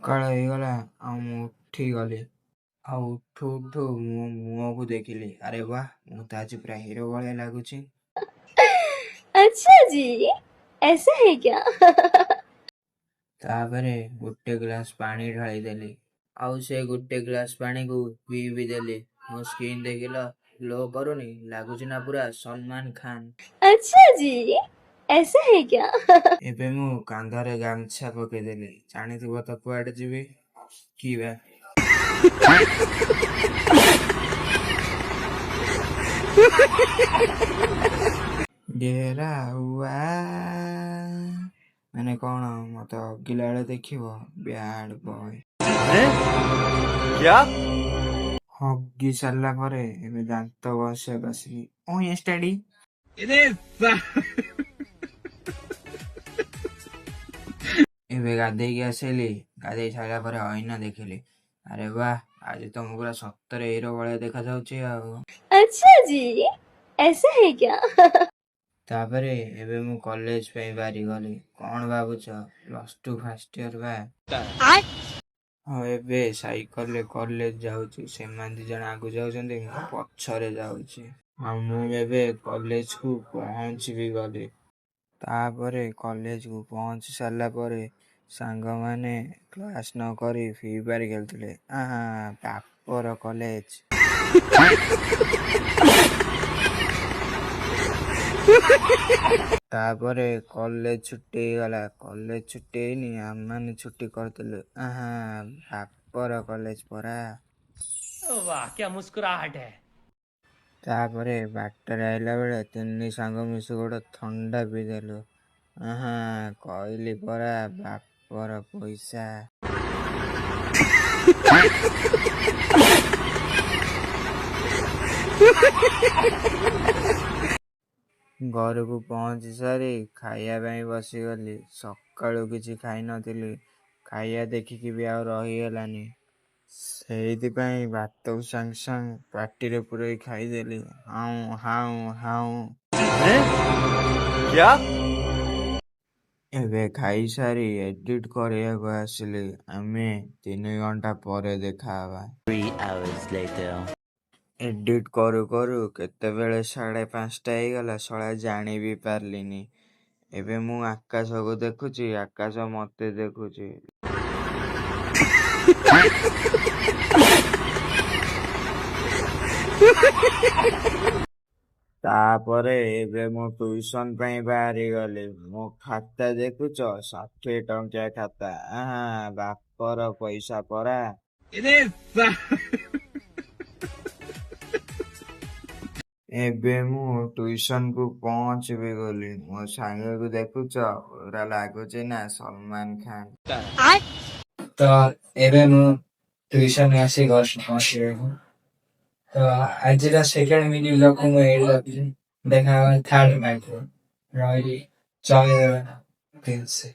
ସକାଳ ହେଇଗଲା ଆଉ ମୁଁ ଉଠିଗଲି। ଆଉ ଉଠୁ ଉଠୁ ମୋ ମୁହଁକୁ ଦେଖିଲି। ଆରେ ବାଃ, ମୁଁ ତ ଆଜି ପୁରା ହିରୋ ଭଳିଆ ଲାଗୁଛି। अच्छा जी, ऐसा है क्या? ତାପରେ ଗୋଟେ ଗ୍ଲାସ ପାଣି ଢାଳିଦେଲି। ଆଉ ସେ ଗୋଟେ ଗ୍ଲାସ ପାଣିକୁ ପିଇ ବି ଦେଲି। ମୋ ସ୍କିନ୍ ଦେଖିଲ, ଗ୍ଲୋ କରୁନି? ଲାଗୁଛି ନା ପୁରା ସଲମାନ ଖାନ୍। अच्छा जी, ऐसा है क्या? ଏବେ ମୁଁ କାନ୍ଧରେ ଗାମୁଛା ପକେଇଦେଲି। ଜାଣିଥିବ ତ କୁଆଡେ ଯିବି? କି ବା ଡେରା ହୁଆ ମାନେ କଣ? ମତେ ଅଗିଲା ବେଳେ ଦେଖିବ ବ୍ୟାଡ ବୟ। ହଗି ସାରିଲା ପରେ ଏବେ ଦାନ୍ତ ଘଷିବାକୁ ଆସିଲି। ଷ୍ଟାଡି ଏବେ ଗାଧେଇକି ଆସିଲି। ଗାଧେଇ ସାରିଲା ପରେ ଅଇନା ଦେଖିଲି। ଆରେ ବାଃ, ଆଜି ତ ମୁଁ ପୁରା ସତରେ ହିରୋ ଭଳିଆ ଦେଖାଯାଉଛି ଆଉ। अच्छा जी, ऐसा है क्या? ତାପରେ ଏବେ ମୁଁ କଲେଜ ପାଇଁ ବାହାରିଗଲି। କଣ ଭାବୁଛ? +2 ଫାର୍ଷ୍ଟ ଇୟର ବା। ହଁ, ଏବେ ସାଇକେଲରେ କଲେଜ ଯାଉଛି। ସେମାନେ 2 ଜଣ ଆଗକୁ ଯାଉଛନ୍ତି, ମୁଁ ପଛରେ ଯାଉଛି। ଆଉ ମୁଁ ଏବେ କଲେଜକୁ ପହଞ୍ଚିବି ଗଲି। ତାପରେ କଲେଜକୁ ପହଞ୍ଚି ସାରିଲା ପରେ ସାଙ୍ଗମାନେ କ୍ଲାସ ନ କରି ଫ୍ରି ଫାୟାର ଖେଳୁଥିଲେ। ବାପର କଲେଜ। ତାପରେ କଲେଜ ଛୁଟି ହେଇଗଲା। କଲେଜ ଛୁଟି ହେଇନି, ଆମମାନେ ଛୁଟି କରିଥିଲୁ। ବାପର କଲେଜ ପରା। वाह क्या मुस्कुराहट है। ତାପରେ ବାଟରେ ଆଇଲା ବେଳେ 3 ସାଙ୍ଗ ମିଶି ଗୋଟେ ଥଣ୍ଡା ପିଇଦେଲୁ। କହିଲି ପରା, ବାପର ପଇସା। ଘରକୁ ପହଞ୍ଚି ସାରି ଖାଇବା ପାଇଁ ବସିଗଲି। ସକାଳୁ କିଛି ଖାଇନଥିଲି। ଖାଇବା ଦେଖିକି ବି ଆଉ ରହିଗଲାନି। ସେଇଥିପାଇଁ ଭାତକୁ ସାଙ୍ଗେ ସାଙ୍ଗେ ପାଟିରେ ପୁରେଇ ଖାଇଦେଲି। ହାଉଁ ହାଉଁ ହାଉଁ। ଏବେ ଖାଇସାରି ଏଡିଟ୍ କରିବାକୁ ଆସିଲି। ଆମେ 3 ଘଣ୍ଟା ପରେ ଦେଖାହେବା। 3 hours later. ଏଡିଟ୍ କରୁ କରୁ କେତେବେଳେ 5:30 ହେଇଗଲା, ଶଳା ଜାଣି ବି ପାରିଲିନି। ଏବେ ମୁଁ ଆକାଶକୁ ଦେଖୁଛି, ଆକାଶ ମତେ ଦେଖୁଛି। ତାପରେ ଏବେ ମୁଁ ଟ୍ୟୁସନ ପାଇଁ ବାହାରିଗଲି। ମୋ ଖାତା ଦେଖୁଛ, 60 ଟଙ୍କିଆ ଖାତା। ବାପର ପଇସା ପରା। ଏବେ ମୁଁ ଟ୍ୟୁସନକୁ ପହଞ୍ଚିବି ଗଲି। ମୋ ସାଙ୍ଗକୁ ଦେଖୁଛ, ପୁରା ଲାଗୁଛି ନା ସଲମାନ ଖାନ୍। ତ ଏବେ ମୁଁ ଟ୍ୟୁସନ ଆସି ପହଞ୍ଚିବାକୁ। ତ ଆଜିର ସେକେଣ୍ଡ ଭିଡିଓକୁ ମୁଁ ଏଇଠି ରଖିଲି। ଦେଖା ହବ ଥାର୍ଡ ପାର୍ଟରେ। ରହିଲି, ଜୟ ଜଗନ୍ନାଥ।